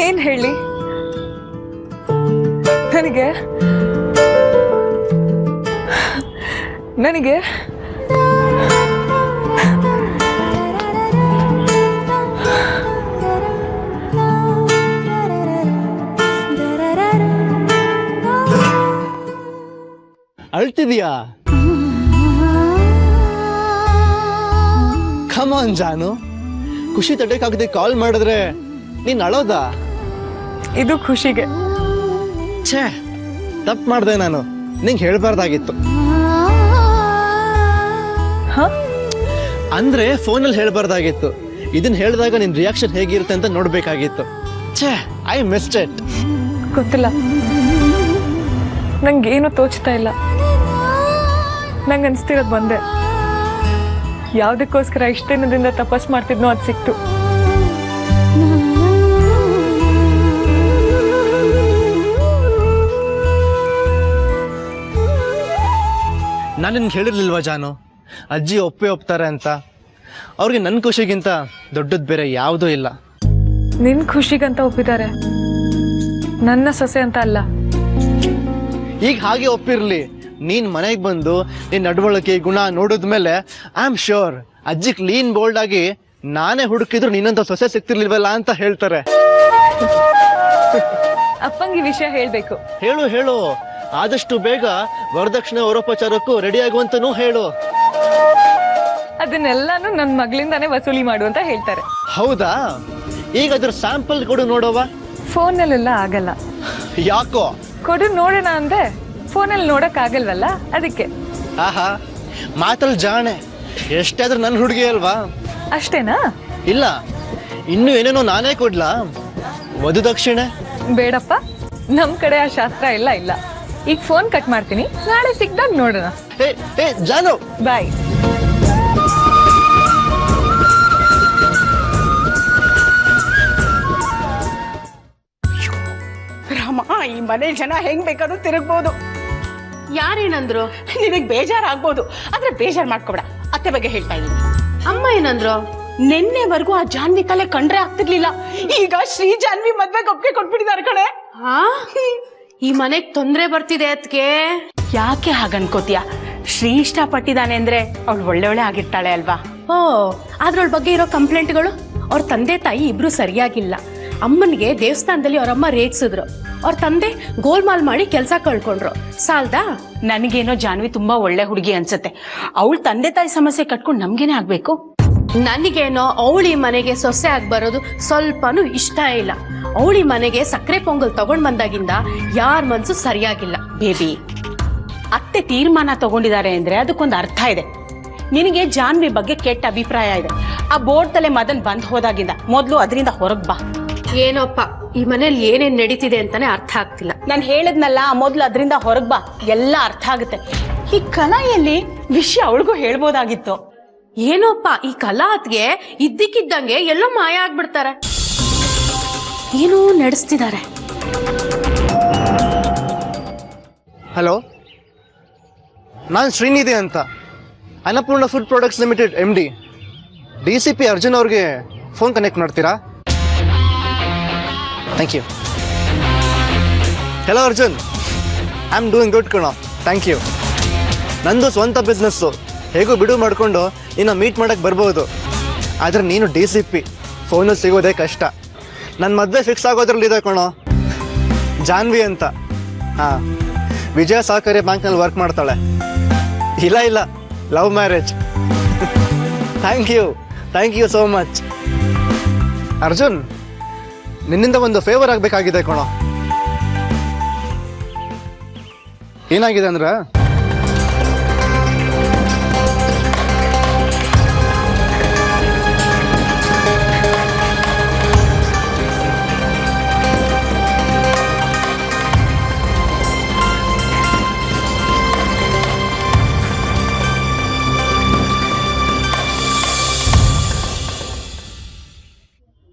ಏನ್ ಹೇಳಿ ನನಗೆ ನನಗೆ ಅಳ್ತಿದ್ಯಾ? ಕಮ್ ಆನ್ ಜಾನು, ಖುಷಿ ತಡೆಯಕ್ಕಾಗದೆ ಕಾಲ್ ಮಾಡಿದ್ರೆ ನೀನ್ ಅಳೋದಾ? ಇದು ಖುಷಿಗೆ. ಛೇ, ತಪ್ಪು ಮಾಡ್ದೆ ನಾನು, ನಿಂಗೆ ಹೇಳ್ಬಾರ್ದಾಗಿತ್ತು. ಅಂದ್ರೆ ಫೋನಲ್ಲಿ ಹೇಳ್ಬಾರ್ದಾಗಿತ್ತು. ಇದನ್ನ ಹೇಳಿದಾಗ ನಿನ್ ರಿಯಾಕ್ಷನ್ ಹೇಗಿರುತ್ತೆ ಅಂತ ನೋಡ್ಬೇಕಾಗಿತ್ತು. ಛೇ, ಐ ಮಿಸ್ಡ್ ಇಟ್. ಗೊತ್ತಿಲ್ಲ, ನಂಗೇನು ತೋಚ್ತಾ ಇಲ್ಲ. ನಂಗೆ ಅನ್ಸ್ತಿರೋದು ಬಂದೆ, ಯಾವುದಕ್ಕೋಸ್ಕರ ಇಷ್ಟು ದಿನದಿಂದ ತಪಸ್ ಮಾಡ್ತಿದ್ನೋ ಅದು ಸಿಕ್ತು. ನಾನು ನಿನ್ಗೆ ಹೇಳಿರ್ಲಿಲ್ವಾ ಜಾನು, ಅಜ್ಜಿ ಒಪ್ತಾರೆ ಅಂತ? ಅವ್ರಿಗೆ ನನ್ನ ಖುಷಿಗಿಂತ ದೊಡ್ಡದು ಬೇರೆ ಯಾವುದೂ ಇಲ್ಲ. ನಿನ್ ಖುಷಿಗಂತ ಒಪ್ಪಿದ್ದಾರೆ, ನನ್ನ ಸೊಸೆ ಅಂತ ಅಲ್ಲ. ಈಗ ಹಾಗೆ ಒಪ್ಪಿರ್ಲಿ, ನೀನ್ ಮನೆಗೆ ಬಂದು ನಿನ್ ನಡವಳಿಕೆ ಗುಣ ನೋಡಿದ್ಮೇಲೆ ಐ ಆಮ್ ಶ್ಯೂರ್ ಅಜ್ಜಿ ಕ್ಲೀನ್ ಬೋಲ್ಡ್ ಆಗಿ ನಾನೇ ಹುಡುಕಿದ್ರು ನಿನ್ನಂತ ಸೊಸೆ ಸಿಕ್ತಿರ್ಲಿಲ್ವಲ್ಲ ಅಂತ ಹೇಳ್ತಾರೆ. ಅಪ್ಪಂಗೆ ವಿಷಯ ಹೇಳ್ಬೇಕು. ಹೇಳು ಹೇಳು, ಆದಷ್ಟು ಬೇಗ ವರದಕ್ಷಿಣೆ ಔರೋಪಚಾರಕ್ಕೂ ರೆಡಿ ಆಗುವಂತನೂ ಹೇಳು. ಅದನ್ನೆಲ್ಲಾನು ನನ್ನ ಮಗಳಿಂದಾನೇ ವಸೂಲಿ ಮಾಡು ಅಂತ ಹೇಳ್ತಾರೆ. ಹೌದಾ? ಈಗ ಅದ್ರ ಸ್ಯಾಂಪಲ್ ಕೊಡು ನೋಡವ. ಫೋನಲ್ಲೆಲ್ಲ ಆಗಲ್ಲ. ಯಾಕೋ? ಕೊಡು ನೋಡೋಣ ಅಂದೆ, ಫೋನಲ್ಲಿ ನೋಡಕ್ ಆಗಲ್ವಲ್ಲ, ಅದಕ್ಕೆ. ಆಹಾ, ಮಾತಲ್ ಜಾಣೆ. ಎಷ್ಟಾದ್ರೂ ನನ್ನ ಹುಡುಗಿ ಅಲ್ವಾ? ಅಷ್ಟೇನಾ? ಇಲ್ಲ, ಇನ್ನು ಏನೇನೋ ನಾನೇ ಕೊಡ್ಲಾ? ವಧುದಕ್ಷಿಣೆ ಬೇಡಪ್ಪ, ನಮ್ ಕಡೆ ಆ ಶಾಸ್ತ್ರ ಎಲ್ಲ ಇಲ್ಲ. ಈಗ ಫೋನ್ ಕಟ್ ಮಾಡ್ತೀನಿ, ನಾಳೆ ಸಿಕ್ದಾಗ ನೋಡೋಣ. ಏ ಜಾನು, ಬಾಯ್. ರಾಮ, ಈ ಮನೆ ಜನ ಹೆಂಗ್ ಬೇಕಾದ್ರೂ ತಿರುಗ್ಬೋದು. ಯಾರೇನಂದ್ರು? ನಿನಗ್ ಬೇಜಾರಾಗ್ಬೋದು, ಆದ್ರೆ ಬೇಜಾರ್ ಮಾಡ್ಕೊಬೇಡ. ಅತ್ತೆ ಬಗ್ಗೆ ಹೇಳ್ತಾ ಇದ್ದೀನಿ. ಅಮ್ಮ ಏನಂದ್ರು? ನಿನ್ನೆವರೆಗೂ ಆ ಜಾನ್ವಿ ತಲೆ ಕಂಡ್ರೆ ಆಗ್ತಿರ್ಲಿಲ್ಲ, ಈಗ ಶ್ರೀ ಜಾನ್ವಿ ಮದ್ವೆಗೆ ಒಪ್ಪಿಗೆ ಕೊಟ್ಬಿಟ್ಟಿದ್ದಾರೆ ಕಣೆ. ಹಾ, ಈ ಮನೆಗ್ ತೊಂದ್ರೆ ಬರ್ತಿದೆ ಅದ್ಕೆ. ಯಾಕೆ ಹಾಗನ್ಕೋತೀಯ? ಶ್ರೀ ಇಷ್ಟ ಪಟ್ಟಿದ್ದಾನೆ ಅಂದ್ರೆ ಅವಳು ಒಳ್ಳೆ ಆಗಿರ್ತಾಳೆ ಅಲ್ವಾ? ಓ, ಅದ್ರೊಳ ಬಗ್ಗೆ ಇರೋ ಕಂಪ್ಲೇಂಟ್ಗಳು? ಅವ್ರ ತಂದೆ ತಾಯಿ ಇಬ್ರು ಸರಿಯಾಗಿಲ್ಲ. ಅಮ್ಮನಿಗೆ ದೇವಸ್ಥಾನದಲ್ಲಿ ಅವ್ರಮ್ಮ ರೇಗ್ಸಿದ್ರು, ಅವ್ರ ತಂದೆ ಗೋಲ್ಮಾಲ್ ಮಾಡಿ ಕೆಲಸ ಕಳ್ಕೊಂಡ್ರು. ಸಾಲ್ದಾ? ನನಗೇನೋ ಜಾನ್ವಿ ತುಂಬಾ ಒಳ್ಳೆ ಹುಡುಗಿ ಅನ್ಸತ್ತೆ. ಅವಳ ತಂದೆ ತಾಯಿ ಸಮಸ್ಯೆ ಕಟ್ಕೊಂಡು ನಮ್ಗೇನೆ ಆಗ್ಬೇಕು? ನನಗೇನೋ ಅವಳಿ ಮನೆಗೆ ಸೊಸೆ ಆಗಿ ಬರೋದು ಸ್ವಲ್ಪನೂ ಇಷ್ಟ ಇಲ್ಲ. ಅವಳಿ ಮನೆಗೆ ಸಕ್ಕರೆ ಪೊಂಗಲ್ ತಗೊಂಡ್ ಬಂದಾಗಿಂದ ಯಾರ ಮನ್ಸು ಸರಿಯಾಗಿಲ್ಲ. ಬೇಬಿ, ಅತ್ತೆ ತೀರ್ಮಾನ ತಗೊಂಡಿದ್ದಾರೆ ಅಂದ್ರೆ ಅದಕ್ಕೊಂದು ಅರ್ಥ ಇದೆ. ನಿನಗೆ ಜಾನ್ವಿ ಬಗ್ಗೆ ಕೆಟ್ಟ ಅಭಿಪ್ರಾಯ ಇದೆ. ಆ ಬೋರ್ಡ್ ತಲೆ ಮದನ್ ಬಂದ್ ಹೋದಾಗಿಂದ ಮೊದ್ಲು ಅದರಿಂದ ಹೊರಗ್ ಬಾ. ಏನೋಪ್ಪ, ಈ ಮನೇಲಿ ಏನೇನ್ ನಡೀತಿದೆ ಅಂತಾನೆ ಅರ್ಥ ಆಗ್ತಿಲ್ಲ. ನಾನು ಹೇಳದ್ನಲ್ಲ, ಮೊದ್ಲು ಅದರಿಂದ ಹೊರಗ್ ಬಾ, ಎಲ್ಲ ಅರ್ಥ ಆಗುತ್ತೆ. ಈ ಕಲಾಯಲ್ಲಿ ವಿಷಯ ಅವಳಿಗೂ ಹೇಳ್ಬೋದಾಗಿತ್ತು. ಏನೋಪ್ಪ, ಈ ಕಲಾತ್ಗೆ ಇದ್ದಕ್ಕಿದ್ದಂಗೆ ಎಲ್ಲೋ ಮಾಯ ಆಗ್ಬಿಡ್ತಾರೆ. ಏನೋ ನಡೆಸ್ತಿದ್ದಾರೆ. ಹಲೋ, ನಾನು ಶ್ರೀನಿಧಿ ಅಂತ, Annapoorna food products limited MD. DCP Arjun ಅವ್ರಿಗೆ ಫೋನ್ ಕನೆಕ್ಟ್ ಮಾಡ್ತೀರಾ? Thank you. Hello Arjun, I am doing good ಕಣೋ, ಥ್ಯಾಂಕ್ ಯು. ನಂದು ಸ್ವಂತ ಬಿಸ್ನೆಸ್ಸು, ಹೇಗೂ ಬಿಡು ಮಾಡಿಕೊಂಡು ನಿನ್ನ ಮೀಟ್ ಮಾಡೋಕ್ಕೆ ಬರ್ಬೋದು. ಆದರೆ ನೀನು DCP, ಫೋನು ಸಿಗೋದೇ ಕಷ್ಟ. ನನ್ನ ಮದುವೆ ಫಿಕ್ಸ್ ಆಗೋದ್ರಲ್ಲಿದೆ ಕಣೋ, ಜಾನ್ವಿ ಅಂತ. ಹಾಂ, ವಿಜಯ ಸಹಕಾರಿ ಬ್ಯಾಂಕ್ನಲ್ಲಿ ವರ್ಕ್ ಮಾಡ್ತಾಳೆ. ಇಲ್ಲ, love marriage. Thank you so much. Arjun, ನಿನ್ನಿಂದ ಒಂದು ಫೇವರ್ ಆಗಬೇಕಾಗಿದೆ ಕಣೋ. ಏನಾಗಿದೆ ಅಂದ್ರೆ,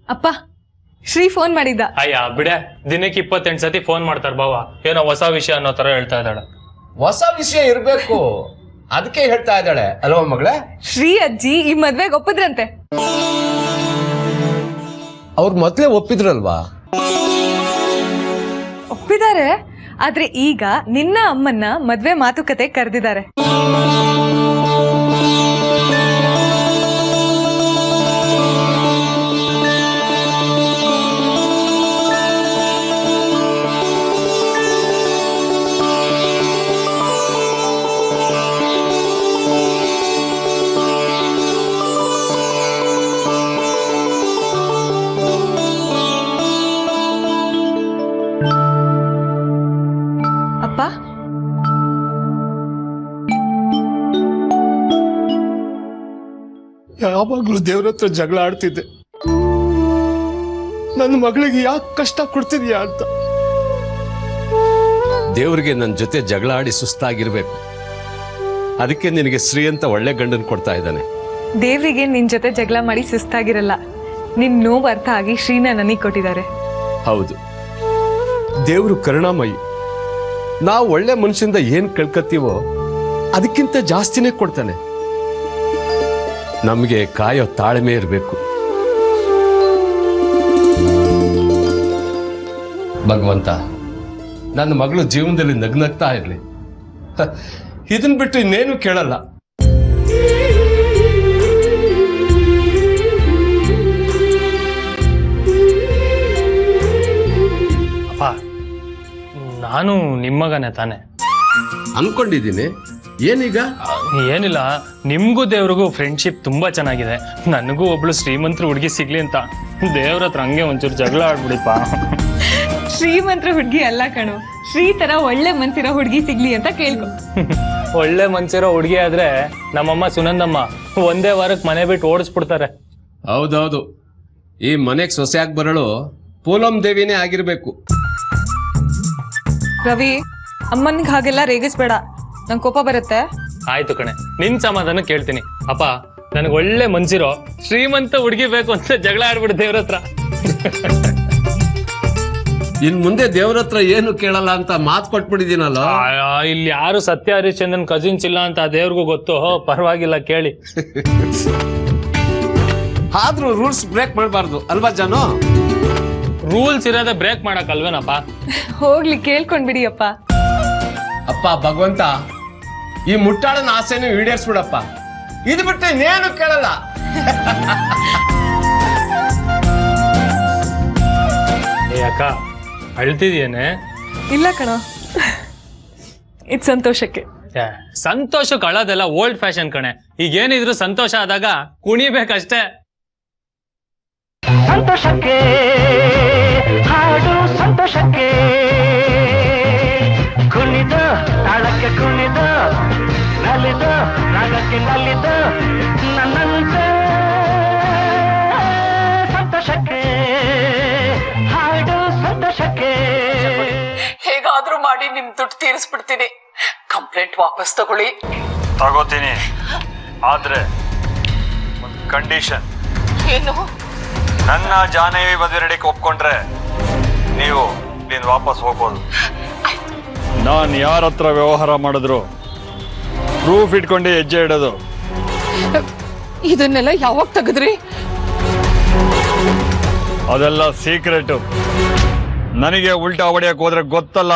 ಅಪ್ಪ, ಶ್ರೀ ಫೋನ್ ಮಾಡಿದ್ದ. ಅಯ್ಯ ಬಿಡೆ, ದಿನಕ್ಕೆ 28 ಸತಿ ಫೋನ್ ಮಾಡ್ತಾರ ಬಾವ. ಏನೋ ಹೊಸ ವಿಷಯ ಅನ್ನೋ ತರ ಹೇಳ್ತಾ ಇದ್ದಾಳೆ. ಹೊಸ ವಿಷಯ ಇರ್ಬೇಕು. ಅದಕ್ಕೆ ಹೇಳ್ತಾ ಇದ್ದಾಳೆ ಅಲ್ವಾ ಮಗಳೇ? ಶ್ರೀ ಅಜ್ಜಿ ಈ ಮದ್ವೆಗೆ ಒಪ್ಪಿದ್ರಂತೆ. ಅವ್ರು ಮೊದ್ಲೇ ಒಪ್ಪಿದ್ರಲ್ವಾ? ಒಪ್ಪಿದ್ದಾರೆ, ಆದ್ರೆ ಈಗ ನಿನ್ನ ಅಮ್ಮನ್ನ ಮದ್ವೆ ಮಾತುಕತೆ ಕರೆದಿದ್ದಾರೆ. ಅಪ್ಪ, ಯಾವಾಗ್ಲೂ ದೇವ್ರ ಹತ್ರ ಜಗಳ ಆಡ್ತಿದ್ದೆ, ನನ್ನ ಮಗಳಿಗೆ ಯಾಕೆ ಕಷ್ಟ ಕೊಡ್ತಿದ್ಯಾ ಅಂತ. ದೇವ್ರಿಗೆ ನನ್ನ ಜೊತೆ ಜಗಳ ಆಡಿ ಸುಸ್ತಾಗಿರ್ಬೇಕು, ಅದಕ್ಕೆ ನಿನಗೆ ಶ್ರೀ ಅಂತ ಒಳ್ಳೆ ಗಂಡನ್ ಕೊಡ್ತಾ ಇದ್ದಾನೆ. ದೇವ್ರಿಗೆ ನಿನ್ ಜೊತೆ ಜಗಳ ಮಾಡಿ ಸುಸ್ತಾಗಿರಲ್ಲ, ನಿನ್ ನೋವು ಅರ್ಥ ಆಗಿ ಶ್ರೀನ ನನಗ್ ಕೊಟ್ಟಿದ್ದಾರೆ. ಹೌದು, ದೇವ್ರು ಕರುಣಾಮಯಿ. ನಾವು ಒಳ್ಳೆ ಮನುಷ್ಯಂದ ಏನ್ ಕಳ್ಕತ್ತೀವೋ ಅದಕ್ಕಿಂತ ಜಾಸ್ತಿನೇ ಕೊಡ್ತಾನೆ. ನಮಗೆ ಕಾಯೋ ತಾಳ್ಮೆ ಇರಬೇಕು. ಭಗವಂತ ನನ್ನ ಮಗಳು ಜೀವನದಲ್ಲಿ ನಗ್ನಗ್ತಾ ಇರ್ಲಿ, ಇದನ್ ಬಿಟ್ಟು ಇನ್ನೇನು ಕೇಳಲ್ಲ. ಅಪ್ಪ, ನಾನು ನಿಮ್ಮಗನೇ ತಾನೆ ಅನ್ಕೊಂಡಿದ್ದೀನಿ. ಏನೀಗ? ಏನಿಲ್ಲ, ನಿಮ್ಗೂ ದೇವ್ರಿಗೂ ಫ್ರೆಂಡ್ಶಿಪ್ ತುಂಬಾ ಚೆನ್ನಾಗಿದೆ. ನನಗೂ ಒಬ್ಳು ಶ್ರೀಮಂತರು ಹುಡುಗಿ ಸಿಗ್ಲಿ ಅಂತ ದೇವ್ರ ಹತ್ರ ಹಂಗೆ ಒಂಚೂರು ಜಗಳ ಆಡ್ಬಿಡಿಪ್ಪ. ಶ್ರೀಮಂತರ ಹುಡ್ಗಿ ಅಲ್ಲ ಕಣು, ಶ್ರೀ ತರ ಒಳ್ಳೆ ಮನ್ಸಿರೋ ಹುಡ್ಗಿ ಸಿಗ್ಲಿ ಅಂತ ಕೇಳ್ಕೊ. ಒಳ್ಳೆ ಮನ್ಸಿರೋ ಹುಡುಗಿ ಆದ್ರೆ ನಮ್ಮಮ್ಮ ಸುನಂದಮ್ಮ ಒಂದೇ ವಾರಕ್ಕೆ ಮನೆ ಬಿಟ್ಟು ಓಡಿಸ್ಬಿಡ್ತಾರೆ. ಹೌದೌದು, ಈ ಮನೆಗ್ ಸೊಸೆಯಾಗಿ ಬರಳು ಪೂಲಂ ದೇವಿನೇ ಆಗಿರ್ಬೇಕು. ರವಿ, ಅಮ್ಮನಿಗೆ ಹಾಗೆಲ್ಲ ರೇಗಿಸ್ಬೇಡ, ನಂಗೆ ಕೋಪ ಬರುತ್ತೆ. ಆಯ್ತು ಕಣೆ, ನಿನ್ ಸಮಾಧಾನ ಕೇಳ್ತೀನಿ. ಅಪ್ಪ, ನನಗೆ ಒಳ್ಳೆ ಮನ್ಸಿರೋ ಶ್ರೀಮಂತ ಹುಡುಗಿ ಬೇಕು ಅಂತ ಜಗಳ ಆಡ್ಬಿಡು ದೇವ್ರ ಹತ್ರ. ಇನ್ ಮುಂದೆ ದೇವ್ರ ಹತ್ರ ಏನು ಕೇಳಲ್ಲ ಅಂತ ಮಾತು ಕೊಟ್ಬಿಟ್ಟಿದ್ದೀನಲ್ಲ. ಇಲ್ಲಿ ಯಾರು ಸತ್ಯ ಹರಿಶ್ಚಂದ್ರನ್ ಕಸಿನ್ಸ್ ಇಲ್ಲ ಅಂತ ದೇವ್ರಿಗೂ ಗೊತ್ತು. ಪರವಾಗಿಲ್ಲ, ಕೇಳಿ. ಆದ್ರೂ ರೂಲ್ಸ್ ಬ್ರೇಕ್ ಮಾಡಬಾರ್ದು ಅಲ್ವಾ ಜಾನು? ರೂಲ್ಸ್ ಇರೋದೇ ಬ್ರೇಕ್ ಮಾಡಕ್ ಅಲ್ವೇನಪ್ಪ? ಹೋಗ್ಲಿ, ಕೇಳ್ಕೊಂಡ್ಬಿಡಿ ಅಪ್ಪ. ಅಪ್ಪ ಭಗವಂತ, ಈ ಮುಟ್ಟಾಳನ ಆಸೆನೂ ಈಡೇರಿಸ್ಬಿಡಪ್ಪ, ಇದು ಬಿಟ್ಟು ಇನ್ನೇನು ಕೇಳಲ್ಲ. ಏ ಅಕ್ಕ, ಅಳ್ತಿದ್ಯೇನೆ? ಇಲ್ಲ ಕಣ, ಇದು ಸಂತೋಷಕ್ಕೆ. ಸಂತೋಷಕ್ಕೆ ಅಳೋದೆಲ್ಲ ಓಲ್ಡ್ ಫ್ಯಾಷನ್ ಕಣೆ. ಈಗ ಏನಿದ್ರು ಸಂತೋಷ ಆದಾಗ ಕುಣಿಬೇಕಷ್ಟೇ. ಸಂತೋಷಕ್ಕೆ ಹಾಡು, ಸಂತೋಷಕ್ಕೆ ಕುಣಿದು, ತಾಳಕ್ಕೆ ಕುಣಿದು, ನಲಿದು, ರಾಗಕ್ಕೆ ನಲಿದು, ನನ್ನಂತೆ ಸಂತೋಷಕ್ಕೆ ಹಾಡು, ಸಂತೋಷಕ್ಕೆ. ಹೇಗಾದ್ರೂ ಮಾಡಿ ನಿಮ್ ದುಡ್ಡು ತೀರಿಸ್ಬಿಡ್ತೀನಿ. ಕಂಪ್ಲೇಂಟ್ ವಾಪಸ್ ತಗೊಳ್ಳಿ. ತಗೋತೀನಿ, ಆದ್ರೆ ಒಂದು ಕಂಡೀಷನ್. ಏನು? ನನ್ನ ಜಾಹ್ನವಿ ಮದುವೆ ನಡೀಕೆ ಒಪ್ಕೊಂಡ್ರೆ ನೀವು ನೀನು ವಾಪಸ್ ಹೋಗ್ಬೋದು. ನಾನು ಯಾರ ಹತ್ರ ವ್ಯವಹಾರ ಮಾಡಿದ್ರು ಪ್ರೂಫ್ ಇಟ್ಕೊಂಡು ಹೆಜ್ಜೆ ಇಡೋದು. ಇದನ್ನೆಲ್ಲ ಯಾವಾಗ ತೆಗೆದ್ರಿ? ಅದೆಲ್ಲ ಸೀಕ್ರೆಟ್. ನನಗೆ ಉಲ್ಟಾ ಹೊಡೆಯಕ್ ಹೋದ್ರೆ ಗೊತ್ತಲ್ಲ.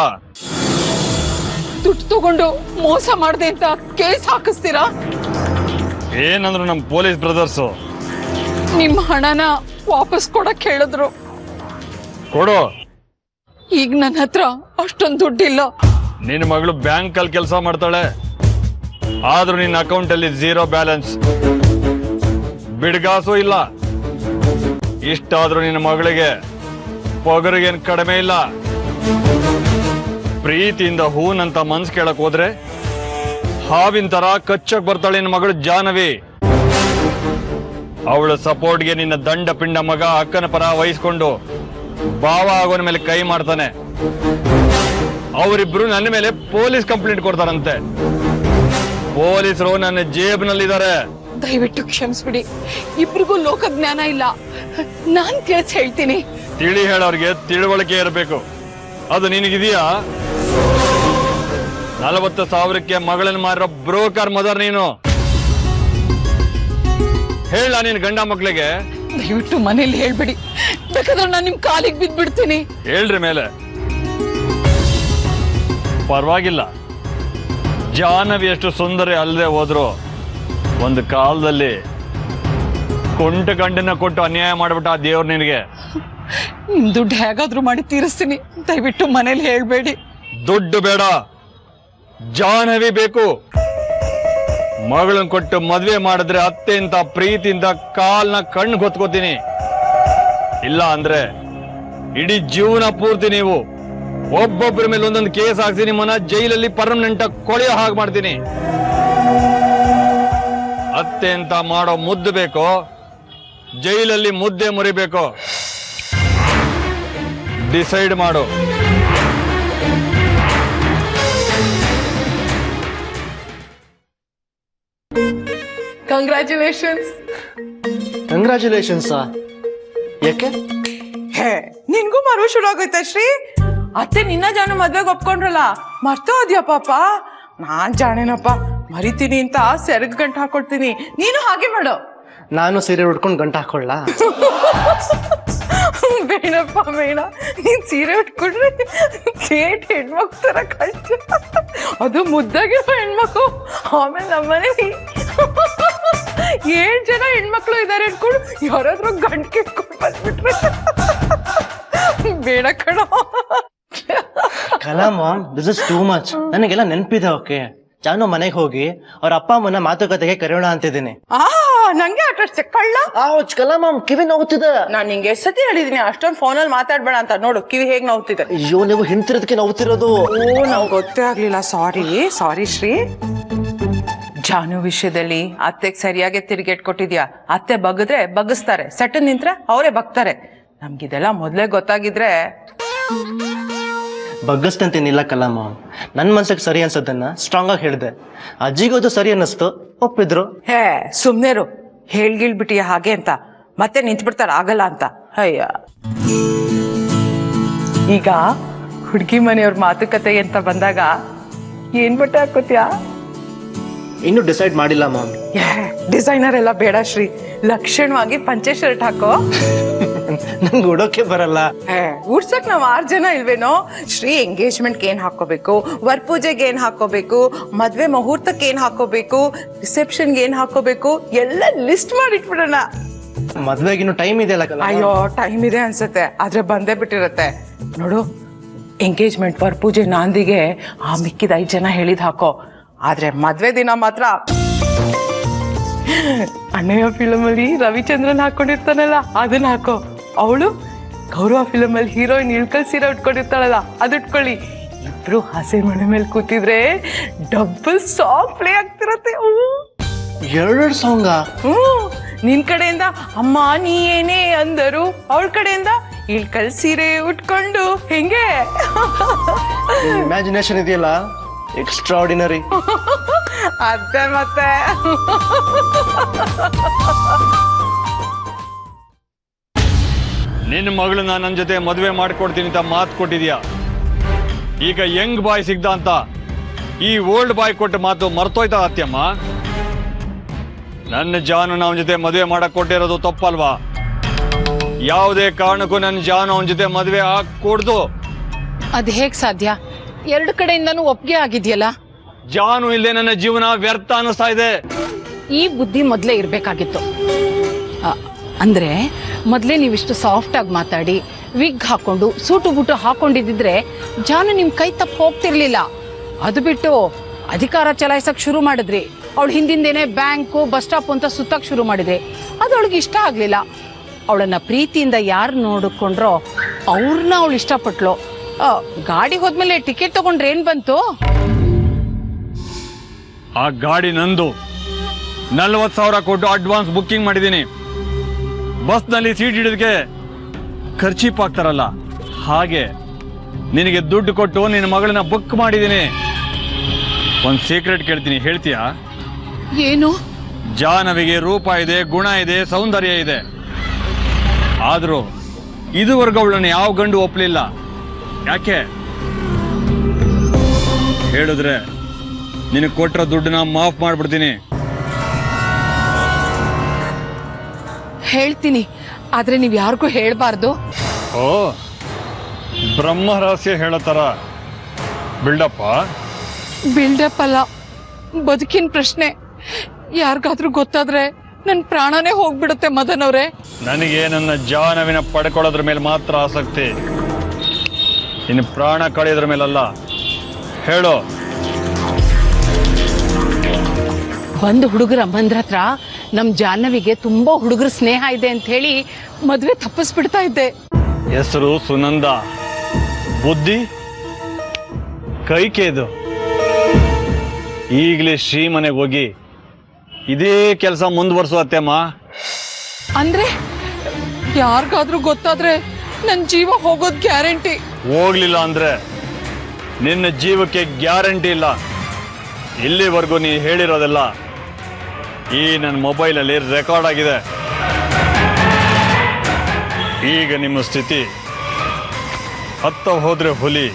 ದುಡ್ಡು ತಗೊಂಡು ಮೋಸ ಮಾಡ್ದೆ ಅಂತ ಕೇಸ್ ಹಾಕಿಸ್ತೀರಾ? ಏನಂದ್ರು ನಮ್ಮ ಪೊಲೀಸ್ ಬ್ರದರ್ಸು ನಿಮ್ ಹಣನ ವಾಪಸ್ ಕೊಡಕ್ ಹೇಳಿದ್ರು. ಕೊಡು. ಈಗ ನನ್ನ ಹತ್ರ ಅಷ್ಟೊಂದು ದುಡ್ಡಿಲ್ಲ. ನಿನ್ನ ಮಗಳು ಬ್ಯಾಂಕ್ ಅಲ್ಲಿ ಕೆಲಸ ಮಾಡ್ತಾಳೆ, ಆದ್ರೂ ನಿನ್ನ ಅಕೌಂಟ್ ಅಲ್ಲಿ 0 ಬ್ಯಾಲೆನ್ಸ್, ಬಿಡ್ಗಾಸು ಇಲ್ಲ. ಇಷ್ಟಾದ್ರೂ ನಿನ್ನ ಮಗಳಿಗೆ ಪೊಗರಿಗೇನ್ ಕಡಿಮೆ ಇಲ್ಲ. ಪ್ರೀತಿಯಿಂದ ಹೂನಂತ ಮನ್ಸ್ ಕೇಳಕ್ ಹೋದ್ರೆ ಹಾವಿನ ತರ ಕಚ್ಚಕ್ ಬರ್ತಾಳೆ ನಿನ್ನ ಮಗಳು ಜಾಹ್ನವಿ. ಅವಳ ಸಪೋರ್ಟ್ಗೆ ನಿನ್ನ ದಂಡ ಪಿಂಡ ಮಗ ಅಕ್ಕನ ಪರ ವಹಿಸ್ಕೊಂಡು ಬಾವ ಆಗೋನ ಮೇಲೆ ಕೈ ಮಾಡ್ತಾನೆ. ಅವರಿಬ್ರು ನನ್ನ ಮೇಲೆ ಪೊಲೀಸ್ ಕಂಪ್ಲೇಂಟ್ ಕೊಡ್ತಾರಂತೆ. ಪೊಲೀಸರು ನನ್ನ ಜೇಬ್ನಲ್ಲಿದ್ದಾರೆ. ದಯವಿಟ್ಟು ಕ್ಷಮಿಸ್ಬಿಡಿ, ಇಬ್ರಿಗೂ ಲೋಕಜ್ಞಾನ ಇಲ್ಲ. ನಾನ್ ಕೇಳ್ಸ್ ಹೇಳ್ತೀನಿ. ತಿಳಿ ಹೇಳೋರ್ಗೆ ತಿಳುವಳಿಕೆ ಇರಬೇಕು, ಅದು ನಿನಗಿದೆಯಾ? 40,000ಕ್ಕೆ ಮಗಳನ್ನ ಮಾರೋ ಬ್ರೋಕರ್ ಮದರ್ ನೀನು. ಹೇಳ ನಿನ್ ಗಂಡ ಮಕ್ಳಿಗೆ. ದಯವಿಟ್ಟು ಮನೇಲಿ ಹೇಳ್ಬಿಡಿ, ಬೇಕಾದ್ರೆ ನಾನು ನಿಮ್ ಕಾಲಿಗೆ ಬಿದ್ದ್ಬಿಡ್ತೀನಿ. ಹೇಳ್ರಿ ಮೇಲೆ. ಪರವಾಗಿಲ್ಲ, ಜಾಹ್ನವಿ ಎಷ್ಟು ಸುಂದರಿ ಅಲ್ಲದೆ ಹೋದ್ರು ಒಂದು ಕಾಲದಲ್ಲಿ ಕೊಂಟ ಗಂಡನ ಕೊಟ್ಟು ಅನ್ಯಾಯ ಮಾಡ್ಬಿಟ್ಟ ಆ ದೇವ್ರು ನಿನಗೆ. ನಿಮ್ ದುಡ್ಡು ಹೇಗಾದ್ರೂ ಮಾಡಿ ತೀರಿಸ್ತೀನಿ, ದಯವಿಟ್ಟು ಮನೇಲಿ ಹೇಳ್ಬೇಡಿ. ದುಡ್ಡು ಬೇಡ, ಜಾಹ್ನವಿ ಬೇಕು. ಮಗಳನ್ನ ಕೊಟ್ಟು ಮದ್ವೆ ಮಾಡಿದ್ರೆ ಅತ್ತೆಂತ ಪ್ರೀತಿಯಿಂದ ಕಾಲ್ನ ಕಣ್ಣು ಗೊತ್ಕೋತೀನಿ. ಇಲ್ಲ ಅಂದ್ರೆ ಇಡೀ ಜೀವನ ಪೂರ್ತಿ ನೀವು ಒಬ್ಬೊಬ್ಬರ ಮೇಲೆ ಒಂದೊಂದು ಕೇಸ್ ಹಾಕ್ಸಿ ನಿಮ್ಮನ್ನ ಜೈಲಲ್ಲಿ ಪರ್ಮನೆಂಟ್ ಕೊಳೆಯೋ ಹಾಗೆ ಮಾಡ್ತೀನಿ. ಅತ್ತೆ ಅಂತ ಮಾಡೋ ಮುದ್ದು ಬೇಕೋ, ಜೈಲಲ್ಲಿ ಮುದ್ದೆ ಮುರಿಬೇಕೋ? ಡಿಸೈಡ್ ಮಾಡು. ಕಂಗ್ರ್ಯಾಚುಲೇಷನ್ಸ್. ಯಾಕೆ? ಹೇ, ನಿನ್ಗೂ ಮರು ಶುರು ಆಗೋಯ್ತಾ ಶ್ರೀ? ಅತ್ತೆ ನಿನ್ನ ಜಾನು ಮದ್ವೆಗೆ ಒಪ್ಕೊಂಡ್ರಲ್ಲ, ಮರ್ತೋ ಅದ್ಯಾ ಪಾಪ? ನಾನ್ ಜಾಣೇನಪ್ಪ, ಮರಿತೀನಿ ಅಂತ ಸೆರಗ್ ಗಂಟು ಹಾಕೊಡ್ತೀನಿ, ನೀನು ಹಾಗೆ ಮಾಡು. ನಾನು ಸೀರೆ ಉಟ್ಕೊಂಡು ಗಂಟು ಹಾಕೊಳ್ಳ? ಬೇಡಪ್ಪ ಬೇಡ, ನೀನ್ ಸೀರೆ ಉಟ್ಕೊಂಡ್ರೆ ಕೇಟ್ ಹೆಣ್ಮಕ್ಳು ತರ ಕಾಣ್ತೀಯ. ಅದು ಮುದ್ದಾಗಿರೋ ಹೆಣ್ಮಕ್ಳು. ಆಮೇಲೆ ನಮ್ಮನೇಲಿ 7 ಜನ ಹೆಣ್ಮಕ್ಳು ಇದಾರೆ ಅನ್ಕೊಂಡು ಯಾರಾದ್ರೂ ಗಂಟು ಕಿಟ್ಕೊಂಡು ಬಂದ್ಬಿಟ್ರೆ ಬೇಡ ಕಣೋ. Kala ma'am, this is too much. ನನಗೆಲ್ಲ ನೆನಪಿದೆ. ಓಕೆ, ಜಾನು ಮನೆಗೆ ಹೋಗಿ ಅವ್ರ ಅಪ್ಪ ಅಮ್ಮನ ಮಾತುಕತೆಗೆ ಕರೆಯೋಣ ಅಂತಿದ್ದೀನಿ. ನಂಗೆ ಅಷ್ಟು ಕಳ್ಳ. ಕಲಾ ಮಾಮ್, ಕಿವಿ ನೋವುತ್ತಿದೆ. ನಾನ್ ನಿಂಗೆ ಎಷ್ಟು ಸತಿ ಹೇಳಿದೀನಿ ಅಷ್ಟೊಂದು ಫೋನಲ್ಲಿ ಮಾತಾಡ್ಬೇಡ ಅಂತ. ನೋಡು ಕಿವಿ ಹೇಗ್ ನೋವ್ತಿದೆ. ಅಯ್ಯೋ, ನೀವು ಹಿಂತಿರೋದಕ್ಕೆ ನೋವುತ್ತಿರೋದು. ನಂಗೆ ಗೊತ್ತೇ ಆಗ್ಲಿಲ್ಲ, ಸಾರಿ ಶ್ರೀ. ಜಾನು ವಿಷಯದಲ್ಲಿ ಅತ್ತೆಗೆ ಸರಿಯಾಗಿ ತಿರುಗೇಟ್ ಕೊಟ್ಟಿದ್ಯಾ. ಅತ್ತೆ ಬಗ್ಗಿದ್ರೆ ಬಗ್ಗಿಸ್ತಾರೆ, ಸೆಟ್ ನಿಂತ್ರೆ ಅವರೇ ಬಗ್ತಾರೆ. ನಮ್ಗಿದೆಲ್ಲ ಮೊದ್ಲೇ ಗೊತ್ತಾಗಿದ್ರೆ. ಬಗ್ಗಸ್ತಂತೇನಿಲ್ಲ ಕಲಾ ಮಾಮ್, ನನ್ ಮನ್ಸಿಗೆ ಸರಿ ಅನ್ಸೋದನ್ನ ಸ್ಟ್ರಾಂಗ್ ಆಗಿ ಹೇಳಿದೆ. ಅಜ್ಜಿಗೂ ಅದು ಸರಿ ಅನ್ನಿಸ್ತು, ಒಪ್ಪಿದ್ರು. ಹೇ ಸುಮ್ನೆರು, ಹೇಳ್ಗಿಳ್ಬಿಟ್ಟಿಯ ಹಾಗೆ ಅಂತ ಮತ್ತೆ ನಿಂತ್ ಬಿಡ್ತಾರ ಆಗಲ್ಲ ಅಂತ. ಅಯ್ಯ, ಈಗ ಹುಡುಗಿ ಮನೆಯವ್ರ ಮಾತುಕತೆ ಅಂತ ಬಂದಾಗ ಏನ್ ಬಟ್ಟೆ ಹಾಕೋತ್ಯಾ? ಇನ್ನು ಡಿಸೈಡ್ ಮಾಡಿಲ್ಲ ಮಾಮ್. ಡಿಸೈನರ್ ಎಲ್ಲ ಬೇಡ ಶ್ರೀ, ಲಕ್ಷಣವಾಗಿ ಪಂಚೆ ಶರ್ಟ್ ಹಾಕೋ. ನಂಗೆ ಉಡೋಕೆ ಬರಲ್ಲ. ಉಡ್ಸಕ್ ನಾವ್ 6 ಜನ ಇಲ್ವೇನೋ ಶ್ರೀ? ಎಂಗೇಜ್ಮೆಂಟ್ಗೆ ಏನ್ ಹಾಕೋಬೇಕು, ವರ್ ಪೂಜೆಗೆ ಏನ್ ಹಾಕೋಬೇಕು, ಮದ್ವೆ ಮುಹೂರ್ತಕ್ಕೆ ಏನ್ ಹಾಕೋಬೇಕು, ರಿಸೆಪ್ಷನ್ಗೆ ಏನ್ ಹಾಕೋಬೇಕು, ಎಲ್ಲ ಲಿಸ್ಟ್ ಮಾಡಿಟ್ಬಿಡೋಣ. ಮದ್ವೆಗಿನ್ನು ಟೈಮ್ ಇದೆಯಲ್ಲ ಕಲಾ? ಅಯ್ಯೋ, ಟೈಮ್ ಇದೆ ಅನ್ಸುತ್ತೆ, ಆದ್ರೆ ಬಂದೇ ಬಿಟ್ಟಿರತ್ತೆ. ನೋಡು, ಎಂಗೇಜ್ಮೆಂಟ್ ವರ್ ಪೂಜೆ ನಾಂದಿಗೆ ಆ ಮಿಕ್ಕಿದ 5 ಜನ ಹೇಳಿದ್ ಹಾಕೋ. ಆದ್ರೆ ಮದ್ವೆ ದಿನ ಮಾತ್ರ ಅಣ್ಣಯ್ಯ ಫಿಲಮ್ ಅಲ್ಲಿ ರವಿಚಂದ್ರನ್ ಹಾಕೊಂಡಿರ್ತಾನಲ್ಲ ಅದನ್ನ ಹಾಕೋ. ಅವಳು ಗೌರವ ಫಿಲಮ್ ಅಲ್ಲಿ ಹೀರೋಯಿನ್ ಇಳ್ಕಲ್ ಸೀರೆ ಉಟ್ಕೊಂಡಿರ್ತಾಳಲ್ಲ ಅದು ಉಟ್ಕೊಳ್ಳಿ. ಇಬ್ರು ಹಸೆ ಮನೆ ಮೇಲೆ ಕೂತಿದ್ರೆ ಡಬಲ್ ಸಾಂಗ್ ಪ್ಲೇ ಆಗ್ತಿರತ್ತೆ. 2 ಸಾಂಗ? ನಿನ್ ಕಡೆಯಿಂದ ಅಮ್ಮ ನೀ ಏನೇ ಅಂದರು, ಅವಳ ಕಡೆಯಿಂದ ಇಳ್ಕಲ್ ಸೀರೆ ಉಟ್ಕೊಂಡು. ಹೆಂಗೆ ಇಮ್ಯಾಜಿನೇಷನ್ ಇದೆಯಲ್ಲ, ಎಕ್ಸ್ಟ್ರಾರ್ಡಿನರಿ. ಅದೇ ಮತ್ತೆ. ನಿನ್ನ ಮಗಳನ್ನ ನನ್ನ ಜೊತೆ ಮದುವೆ ಮಾಡ್ಕೊಡ್ತೀನಿ ಅಂತ ಮಾತು ಕೊಟ್ಟಿದ್ಯಾ. ಈಗ ಯಂಗ್ ಬಾಯ್ ಸಿಗ್ದ ಅಂತ ಈ ಓಲ್ಡ್ ಬಾಯ್ ಕೊಟ್ಟ ಮಾತು ಮರ್ತೋಯ್ತಾ ಅತ್ಯಮ್ಮ? ನನ್ನ ಜಾನು ಅವನ ಜೊತೆ ಮದುವೆ ಮಾಡಕ್ ಕೊಟ್ಟಿರೋದು ತಪ್ಪಲ್ವಾ? ಯಾವುದೇ ಕಾರಣಕ್ಕೂ ನನ್ನ ಜಾನು ಅವನ ಜೊತೆ ಮದುವೆ ಆಗ್ಕೊಡ್ದು. ಅದ್ ಹೇಗ್ ಸಾಧ್ಯ? 2 ಕಡೆಯಿಂದನೂ ಒಪ್ಪಿಗೆ ಆಗಿದ್ಯಲ್ಲ. ಜಾನು ಇಲ್ಲದೆ ನನ್ನ ಜೀವನ ವ್ಯರ್ಥ ಅನ್ನಿಸ್ತಾ ಇದೆ. ಈ ಬುದ್ಧಿ ಮೊದ್ಲೇ ಇರ್ಬೇಕಾಗಿತ್ತು. ಅಂದ್ರೆ ಮೊದ್ಲೇ ನೀವಿಷ್ಟು ಸಾಫ್ಟ್ ಆಗಿ ಮಾತಾಡಿ ವಿಗ್ ಹಾಕೊಂಡು ಸೂಟು ಬೂಟು ಹಾಕೊಂಡಿದ್ರೆ ಜಾನು ನಿಮ್ ಕೈ ತಪ್ಪು ಹೋಗ್ತಿರ್ಲಿಲ್ಲ. ಅದು ಬಿಟ್ಟು ಅಧಿಕಾರ ಚಲಾಯಿಸಕ್ ಶುರು ಮಾಡಿದ್ರಿ. ಅವಳು ಹಿಂದಿಂದೇನೆ ಬ್ಯಾಂಕು ಬಸ್ ಸ್ಟಾಪ್ ಅಂತ ಸುತ್ತಕ್ ಶುರು ಮಾಡಿದ್ರಿ. ಅದು ಅವಳಿಗೆ ಇಷ್ಟ ಆಗ್ಲಿಲ್ಲ. ಅವಳನ್ನ ಪ್ರೀತಿಯಿಂದ ಯಾರು ನೋಡಿಕೊಂಡ್ರೋ ಅವ್ರನ್ನ ಅವಳು ಇಷ್ಟಪಟ್ಲು. ಗಾಡಿ ಹೋದ್ಮೇಲೆ ಟಿಕೆಟ್ ತಗೊಂಡ್ರೆ ಏನ್ ಬಂತು? ಆ ಗಾಡಿ ನಂದು. 40,000 ಕೊಟ್ಟು ಅಡ್ವಾನ್ಸ್ ಬುಕ್ಕಿಂಗ್ ಮಾಡಿದ್ದೀನಿ. ಬಸ್ ನಲ್ಲಿ ಸೀಟ್ ಹಿಡಿದಕ್ಕೆ ಖರ್ಚೀಪ್ ಆಗ್ತಾರಲ್ಲ ಹಾಗೆ ನಿನಗೆ ದುಡ್ಡು ಕೊಟ್ಟು ನಿನ್ನ ಮಗಳನ್ನ ಬುಕ್ ಮಾಡಿದ್ದೀನಿ. ಒಂದ್ ಸೀಕ್ರೆಟ್ ಕೇಳ್ತೀನಿ, ಹೇಳ್ತೀಯಾ? ಏನು? ಜಾಹ್ನವಿಗೆ ರೂಪ ಇದೆ, ಗುಣ ಇದೆ, ಸೌಂದರ್ಯ ಇದೆ. ಆದ್ರೂ ಇದುವರೆಗೂ ಅವಳನ್ನು ಯಾವ ಗಂಡು ಒಪ್ಪಲಿಲ್ಲ. ಯಾಕೆ? ಹೇಳಿದ್ರೆ ನಿನಗೆ ಕೊಟ್ಟಿರೋ ದುಡ್ಡನ್ನ ಮಾಫ್ ಮಾಡ್ಬಿಡ್ತೀನಿ. ಹೇಳ್ತೀನಿ, ಆದ್ರೆ ನೀವ್ ಯಾರಿಗೂ ಹೇಳ್ಬಾರ್ದು. ಓ, ಬ್ರಹ್ಮ ರಹಸ್ಯ ಹೇಳೋ ಥರ ಬಿಲ್ಡಪ್ಪ? ಬಿಲ್ಡಪ್ ಅಲ್ಲ, ಬದುಕಿನ ಪ್ರಶ್ನೆ. ಯಾರಿಗಾದ್ರೂ ಗೊತ್ತಾದ್ರೆ ನನ್ ಪ್ರಾಣನೇ ಹೋಗ್ಬಿಡುತ್ತೆ ಮದನ್ ಅವ್ರೆ. ನನಗೆ ನನ್ನ ಜಾನವಿನ ಪಡ್ಕೊಳ್ಳೋದ್ರ ಮೇಲೆ ಮಾತ್ರ ಆಸಕ್ತಿ, ಇನ್ನು ಪ್ರಾಣ ಕಳೆಯೋದ್ರ ಮೇಲಲ್ಲ. ಹೇಳು. ಬಂದು ಹುಡುಗರ ಅಮ್ಮಂದ್ರ ಹತ್ರ ನಮ್ ಜಾಹ್ನವಿಗೆ ತುಂಬಾ ಹುಡುಗರ ಸ್ನೇಹ ಇದೆ ಅಂತ ಹೇಳಿ ಮದ್ವೆ ತಪ್ಪಿಸ್ಬಿಡ್ತಾ ಇದ್ದೆ. ಹೆಸರು ಸುನಂದ, ಬುದ್ಧಿ ಕೈಕೇದು. ಈಗಲೇ ಶ್ರೀ ಮನೆಗೆ ಹೋಗಿ ಇದೇ ಕೆಲಸ ಮುಂದುವರ್ಸುವತ್ತೆಮ್ಮ. ಅಂದ್ರೆ ಯಾರಿಗಾದ್ರೂ ಗೊತ್ತಾದ್ರೆ ನನ್ ಜೀವ ಹೋಗೋದ್ ಗ್ಯಾರಂಟಿ. ಹೋಗ್ಲಿಲ್ಲ ಅಂದ್ರೆ ನಿನ್ನ ಜೀವಕ್ಕೆ ಗ್ಯಾರಂಟಿ ಇಲ್ಲ. ಇಲ್ಲಿವರೆಗೂ ನೀ ಹೇಳಿರೋದೆಲ್ಲ ಈ ನನ್ನ ಮೊಬೈಲಲ್ಲಿ ರೆಕಾರ್ಡ್ ಆಗಿದೆ. ಈಗ ನಿಮ್ಮ ಸ್ಥಿತಿ ಅತ್ತ ಹೋದ್ರೆ ಹುಲಿ,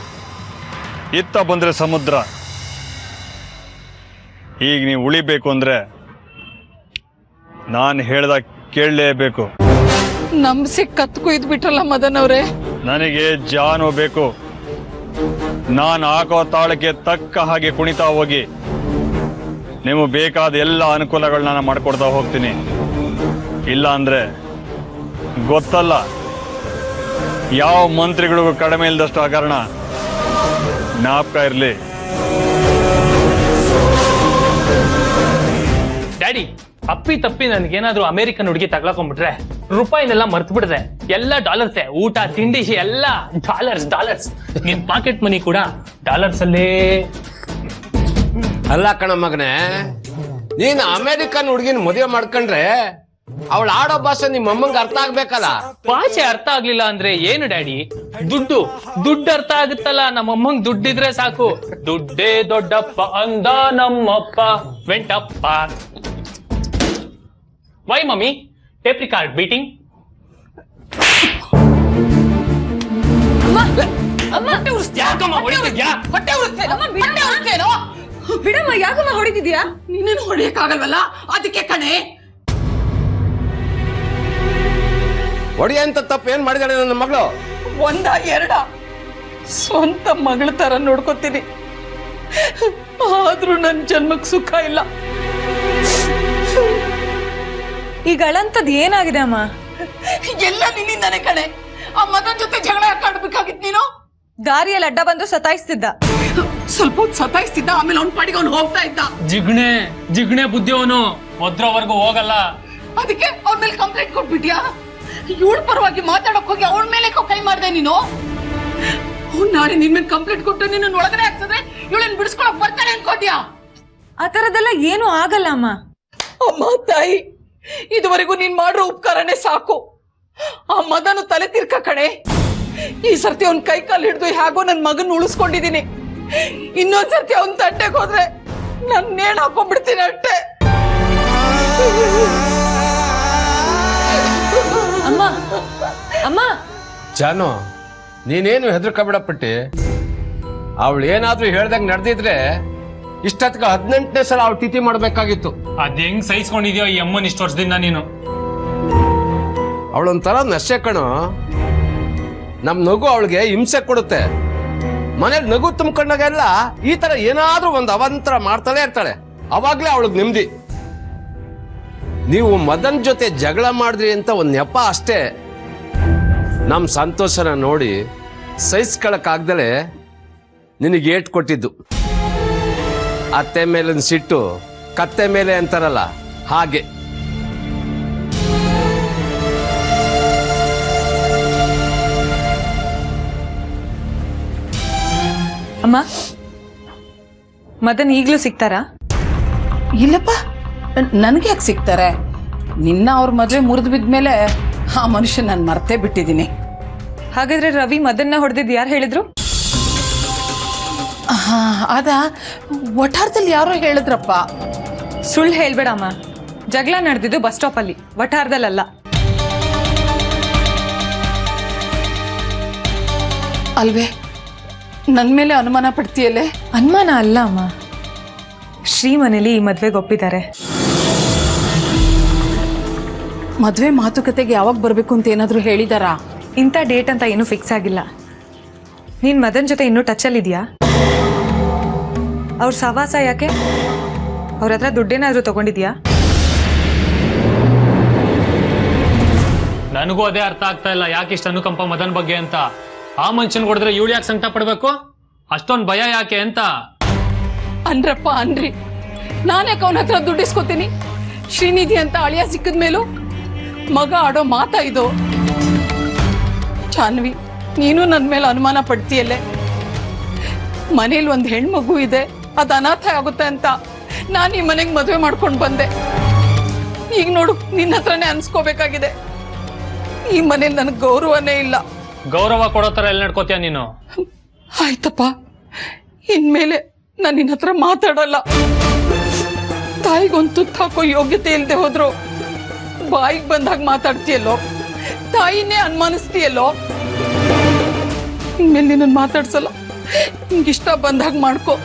ಇತ್ತ ಬಂದ್ರೆ ಸಮುದ್ರ. ಈಗ ನೀವು ಉಳಿಬೇಕು ಅಂದ್ರೆ ನಾನು ಹೇಳ್ದ ಕೇಳಲೇಬೇಕು. ನಮ್ಸಿ ಕತ್ಕು ಇದ್ಬಿಟ್ರಲ್ಲ ಮದನ್ ಅವ್ರೆ. ನನಗೆ ಜಾನು ಬೇಕು. ನಾನು ಹಾಕೋ ತಾಳಕ್ಕೆ ತಕ್ಕ ಹಾಗೆ ಕುಣಿತಾ ಹೋಗಿ ನಿಮಗೆ ಬೇಕಾದ ಎಲ್ಲ ಅನುಕೂಲಗಳನ್ನ ನಾನು ಮಾಡ್ಕೊಡ್ತಾ ಹೋಗ್ತೀನಿ. ಇಲ್ಲ ಅಂದ್ರೆ ಗೊತ್ತಲ್ಲ, ಯಾವ ಮಂತ್ರಿಗಳಿಗೂ ಕಡಿಮೆ ಇಲ್ಲದಷ್ಟು ಹಗರಣ. ಜ್ಞಾಪಕ ಇರಲಿ. ಡ್ಯಾಡಿ, ಅಪ್ಪಿ ತಪ್ಪಿ ನನ್ಗೇನಾದ್ರೂ ಅಮೆರಿಕನ್ ಹುಡುಗಿ ತಗ್ಲಾಕೊಂಡ್ಬಿಟ್ರೆ ರೂಪಾಯಿನೆಲ್ಲ ಮರ್ತು ಬಿಡ್ರೆ ಎಲ್ಲ ಡಾಲರ್ಸೆ. ಊಟ ತಿಂಡಿ ಎಲ್ಲ ಡಾಲರ್ಸ್. ನಿನ್ ಪಾಕೆಟ್ ಮನಿ ಕೂಡ ಡಾಲರ್ಸ್ ಅಲ್ಲೇ. ಅಲ್ಲ ಕಣ ಮಗನೇ, ನೀನು ಅಮೆರಿಕನ್ ಹುಡುಗಿನ ಮದುವೆ ಮಾಡ್ಕೊಂಡ್ರೆ ಅವಳು ಆಡೋ ಭಾಷೆ ನಿಮ್ಮ ಅಮ್ಮಂಗೆ ಅರ್ಥ ಆಗ್ಬೇಕಲ್ಲ. ಭಾಷೆ ಅರ್ಥ ಆಗ್ಲಿಲ್ಲ ಅಂದ್ರೆ ಏನು ಡ್ಯಾಡಿ? ದುಡ್ಡು ಅರ್ಥ ಆಗುತ್ತಲ್ಲ. ನಮ್ಮಮ್ಮಂಗ್ ದುಡ್ಡಿದ್ರೆ ಸಾಕು. ದುಡ್ಡೇ ದೊಡ್ಡಪ್ಪ ಅಂದ ನಮ್ಮಪ್ಪ Ventappa. Why mummy tape record beating? ಬಿಡಮ್ಮ, ಯಾಕಮ್ಮ ಹೊಡಿತಿದ್ಯಾ? ನೀನೇನು ಹೊಡಿಯಕ್ಕಾಗಲ್ವಲ್ಲ, ಅದಕ್ಕೆ ಕಣೆ. ಒಡಿಯ ಅಂತ ತಪ್ಪು ಏನ್ ಮಾಡಿದಾಳೆ ನನ್ನ ಮಗಳು? ಒಂದ ಎರಡ ಸ್ವಂತ ಮಗಳ ತರ ನೋಡ್ಕೊತೀನಿ, ಆದ್ರೂ ನನ್ ಜನ್ಮಕ್ ಸುಖ ಇಲ್ಲ. ಈಗ ಅಳಂತದ್ ಏನಾಗಿದೆ ಅಮ್ಮ? ಎಲ್ಲ ನಿನ್ನಿಂದಾನೆ ಕಣೆ. ಆ ಮದನ್ ಜೊತೆ ಜಗಳ ಯಾಕಾಡ್ಬೇಕಾಗಿತ್ತು ನೀನು? ದಾರಿಯಲ್ಲಿ ಅಡ್ಡ ಬಂದು ಸತಾಯಿಸ್ತಿದ್ದ. ಸ್ವಲ್ಪ ಹೊತ್ತು ಸತಾಯಿಸ್ತಿದ್ದ, ಆಮೇಲೆ ಅವ್ನ ಪಾಡಿಗೆ ಅವ್ನು ಹೋಗ್ತಾ ಇದ್ದ. ಜಿಗ್ಣೆ ಬುದ್ಧಿ ಅವನು. ಮೊದ್ರವರೆಗೂ ಹೋಗಲ್ಲ. ಅದಕ್ಕೆ ಅವ್ರ ಮೇಲೆ ಕಂಪ್ಲೇಂಟ್ ಕೊಟ್ಬಿಟ್ಯಾ? ಇವಳ ಪರವಾಗಿ ಮಾತಾಡಕ್ ಹೋಗಿ ಅವಳ ಮೇಲೆ ಕೈ ಮಾಡ್ದೆ ನೀನು. ಅವ್ನು ನಾಳೆ ನಿನ್ ಮೇಲೆ ಕಂಪ್ಲೇಂಟ್ ಕೊಟ್ಟು ನಿನ್ನ ಒಳಗಡೆ ಹಾಕ್ಸಿದ್ರೆ ಇವಳನ್ನ ಬಿಡಿಸ್ಕೊಳಕ್ ಬರ್ತಾನೆ ಅನ್ಕೋದ್ಯಾ? ಆ ತರದೆಲ್ಲ ಏನು ಆಗಲ್ಲ ಅಮ್ಮ. ಅಮ್ಮ ತಾಯಿ, ಇದುವರೆಗೂ ನೀನ್ ಮಾಡಿರೋ ಉಪಕಾರನೇ ಸಾಕು. ಆ ಮದನು ತಲೆ ತಿರ್ಕ ಕಣೆ. ಈ ಸರ್ತಿ ಅವ್ನ ಕೈ ಕಾಲು ಹಿಡಿದು ಹೇಗೋ ನನ್ ಮಗನ್ ಉಳಿಸ್ಕೊಂಡಿದೀನಿ. ಇನ್ನೊಂದ್ ಸರ್ತಿ ಅವ್ನ ತಂಟೆಗೆ ಹೋದ್ರೆ ನನ್ ನೇಣ್ ಹಾಕೊಂಡ್ಬಿಡ್ತೀನಿ ಅಷ್ಟೇ. ಅಮ್ಮ ಅಮ್ಮ ಜಾನು, ನೀನೇನು ಹೆದರ್ಕಬಿಡಪಟ್ಟಿ. ಅವಳು ಏನಾದ್ರೂ ಹೇಳ್ದಂಗೆ ನಡೆದಿದ್ರೆ ಇಷ್ಟತ್ಕ 18ನೇ ಸಲ ಅವಳು ತಿಥಿ ಮಾಡ್ಬೇಕಾಗಿತ್ತು. ಅದ್ ಹೆಂಗ್ ಸಹಿಸ್ಕೊಂಡಿದ್ಯೋ ಈ ಅಮ್ಮನ್ ಇಷ್ಟು ವರ್ಷದಿಂದ ನೀನು. ಅವಳೊಂಥರ ನಶೆ ಕಣು. ನಮ್ ನಗು ಅವಳಿಗೆ ಹಿಂಸೆ ಕೊಡುತ್ತೆ. ಮನೇಲಿ ನಗು ತುಂಬ್ಕೊಂಡಾಗೆಲ್ಲ ಈ ತರ ಏನಾದ್ರೂ ಒಂದು ಅವಾಂತರ ಮಾಡ್ತಾಳೆ ಇರ್ತಾಳೆ. ಅವಾಗ್ಲೇ ಅವಳಿಗೆ ನೆಮ್ಮದಿ. ನೀವು ಮದನ್ ಜೊತೆ ಜಗಳ ಮಾಡಿದ್ರಿ ಅಂತ ಒಂದ್ ನೆಪ ಅಷ್ಟೇ. ನಮ್ ಸಂತೋಷನ ನೋಡಿ ಸಹಿಸ್ಕೊಳಕ್ಕಾಗ್ದಲೆ ನಿನಗೆ ಏಟ್ ಕೊಟ್ಟಿದ್ದು. ಅತ್ತೆ ಮೇಲಿನ ಸಿಟ್ಟು ಕತ್ತೆ ಮೇಲೆ ಅಂತಾರಲ್ಲ, ಹಾಗೆ. ಅಮ್ಮ, ಮದನ್ ಈಗ್ಲೂ ಸಿಗ್ತಾರಾ? ಇಲ್ಲಪ್ಪ, ನನ್ಗೆ ಯಾಕೆ ಸಿಗ್ತಾರೆ? ನಿನ್ನ ಅವ್ರ ಮದ್ವೆ ಮುರಿದು ಬಿದ್ಮೇಲೆ ಆ ಮನುಷ್ಯ ನಾನು ಮರ್ತೇ ಬಿಟ್ಟಿದ್ದೀನಿ. ಹಾಗಾದ್ರೆ ರವಿ ಮದನ್ನ ಹೊಡೆದಿದ್ ಯಾರು ಹೇಳಿದ್ರು? ಅದ ವಠಾರದಲ್ಲಿ ಯಾರೋ ಹೇಳಿದ್ರಪ್ಪ. ಸುಳ್ಳು ಹೇಳ್ಬೇಡ ಅಮ್ಮ. ಜಗಳ ನಡೆದಿದ್ದು ಬಸ್ ಸ್ಟಾಪ್ ಅಲ್ಲಿ, ವಠಾರದಲ್ಲ. ಅಲ್ವೇ? ನನ್ನ ಮೇಲೆ ಅನುಮಾನ ಪಡ್ತೀಯಲ್ಲೇ? ಅನುಮಾನ ಅಲ್ಲ ಅಮ್ಮ, ಶ್ರೀ ಮನೇಲಿ ಈ ಮದ್ವೆಗೆ ಒಪ್ಪಿದ್ದಾರೆ. ಮದ್ವೆ ಮಾತುಕತೆಗೆ ಯಾವಾಗ ಬರ್ಬೇಕು ಅಂತ ಏನಾದ್ರು ಹೇಳಿದಾರಾ? ಇಂಥ ಡೇಟ್ ಅಂತ ಏನೂ ಫಿಕ್ಸ್ ಆಗಿಲ್ಲ. ನೀನ್ ಮದನ್ ಜೊತೆ ಇನ್ನೂ ಟಚಲ್ಲಿ ಇದೆಯಾ? ಅವ್ರ ಸವಾಸ ಯಾಕೆ? ಅವ್ರ ಹತ್ರ ದುಡ್ಡೇನಾದ್ರೂ ತಗೊಂಡಿದ್ಯಾ? ನನಗೂ ಅದೇ ಅರ್ಥ ಆಗ್ತಾ ಇಲ್ಲ, ಯಾಕೆ ಇಷ್ಟು ಅನುಕಂಪ ಮದನ್ ಬಗ್ಗೆ ಅಂತ. ಆ ಮನುಷ್ಯನ್ ಹೊಡೆದ್ರೆ ಇವಳು ಯಾಕೆ ಸಂಕಟ ಪಡ್ಬೇಕು? ಅಷ್ಟೊಂದು ಭಯ ಯಾಕೆ ಅಂತ. ಅನ್ರಪ್ಪ ಅನ್ರಿ, ನಾನ್ಯಾಕೆ ಅವನ ಹತ್ರ ದುಡ್ಡಿಸ್ಕೊತೀನಿ? ಶ್ರೀನಿಧಿ ಅಂತ ಅಳಿಯ ಸಿಕ್ಕದ ಮೇಲೂ ಮಗ ಆಡೋ ಮಾತಾ ಇದು? ಜಾನ್ವಿ, ನೀನು ನನ್ನ ಮೇಲೆ ಅನುಮಾನ ಪಡ್ತೀಯಲ್ಲೇ? ಮನೇಲಿ ಒಂದು ಹೆಣ್ಮಗು ಇದೆ, ಅದು ಅನಾಥ ಆಗುತ್ತೆ ಅಂತ ನಾನು ಈ ಮನೆಗೆ ಮದುವೆ ಮಾಡ್ಕೊಂಡು ಬಂದೆ. ಈಗ ನೋಡು, ನಿನ್ನ ಹತ್ರನೇ ಅನ್ಸ್ಕೋಬೇಕಾಗಿದೆ. ಈ ಮನೇಲಿ ನನಗೆ ಗೌರವನೇ ಇಲ್ಲ. ಗೌರವ ಕೊಡೋ ತರ ಎಲ್ಲಿ ನಡ್ಕೋತೀಯ ನೀನು? ಆಯ್ತಪ್ಪ, ಇನ್ಮೇಲೆ ನಾನು ನಿನ್ನ ಹತ್ರ ಮಾತಾಡಲ್ಲ. ತಾಯಿಗೊಂದು ತುತ್ತು ಹಾಕೋ ಯೋಗ್ಯತೆ ಇಲ್ಲದೆ ಹೋದ್ರು ಬಾಯಿಗೆ ಬಂದಾಗ ಮಾತಾಡ್ತೀಯಲ್ಲೋ, ತಾಯಿನೇ ಅನುಮಾನಿಸ್ತೀಯಲ್ಲೋ. ಇನ್ಮೇಲೆ ನಿನ್ನ ಮಾತಾಡ್ಸಲ್ಲ. ನಿಂಗಿಷ್ಟ ಬಂದಾಗ ಮಾಡ್ಕೋ.